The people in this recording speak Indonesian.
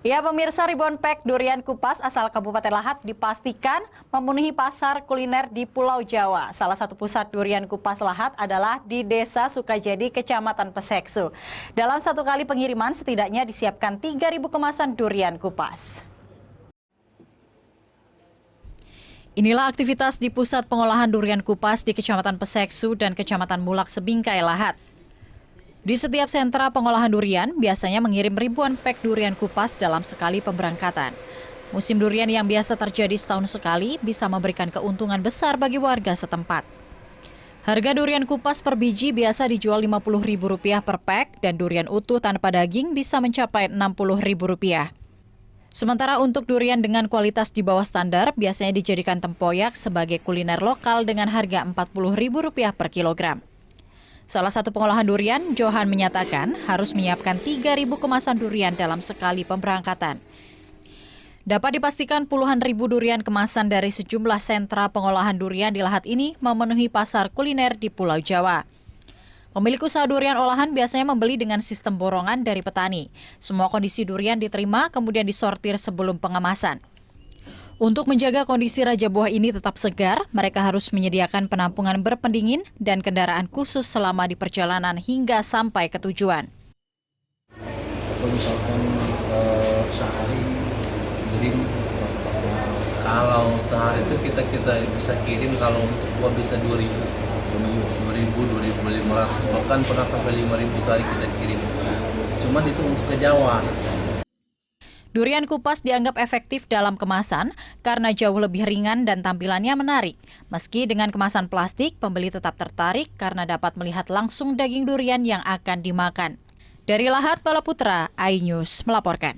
Ya, pemirsa, ribuan pek durian kupas asal Kabupaten Lahat dipastikan memenuhi pasar kuliner di Pulau Jawa. Salah satu pusat durian kupas Lahat adalah di Desa Sukajadi, Kecamatan Peseksu. Dalam satu kali pengiriman setidaknya disiapkan 3.000 kemasan durian kupas. Inilah aktivitas di pusat pengolahan durian kupas di Kecamatan Peseksu dan Kecamatan Mulak Sebingkai, Lahat. Di setiap sentra pengolahan durian biasanya mengirim ribuan pek durian kupas dalam sekali pemberangkatan. Musim durian yang biasa terjadi setahun sekali bisa memberikan keuntungan besar bagi warga setempat. Harga durian kupas per biji biasa dijual Rp50.000 per pek dan durian utuh tanpa daging bisa mencapai Rp60.000. Sementara untuk durian dengan kualitas di bawah standar biasanya dijadikan tempoyak sebagai kuliner lokal dengan harga Rp40.000 per kilogram. Salah satu pengolahan durian, Johan menyatakan harus menyiapkan 3.000 kemasan durian dalam sekali pemberangkatan. Dapat dipastikan puluhan ribu durian kemasan dari sejumlah sentra pengolahan durian di Lahat ini memenuhi pasar kuliner di Pulau Jawa. Pemilik usaha durian olahan biasanya membeli dengan sistem borongan dari petani. Semua kondisi durian diterima kemudian disortir sebelum pengemasan. Untuk menjaga kondisi raja buah ini tetap segar, mereka harus menyediakan penampungan berpendingin dan kendaraan khusus selama di perjalanan hingga sampai ke tujuan. Atau misalkan sehari, jadi kalau sehari itu kita bisa kirim kalau buah bisa 2.000, 2.500, bahkan pernah sampai 5.000 sehari kita kirim. Cuman itu untuk ke Jawa. Durian kupas dianggap efektif dalam kemasan karena jauh lebih ringan dan tampilannya menarik. Meski dengan kemasan plastik, pembeli tetap tertarik karena dapat melihat langsung daging durian yang akan dimakan. Dari Lahat, Bala Putra, iNews melaporkan.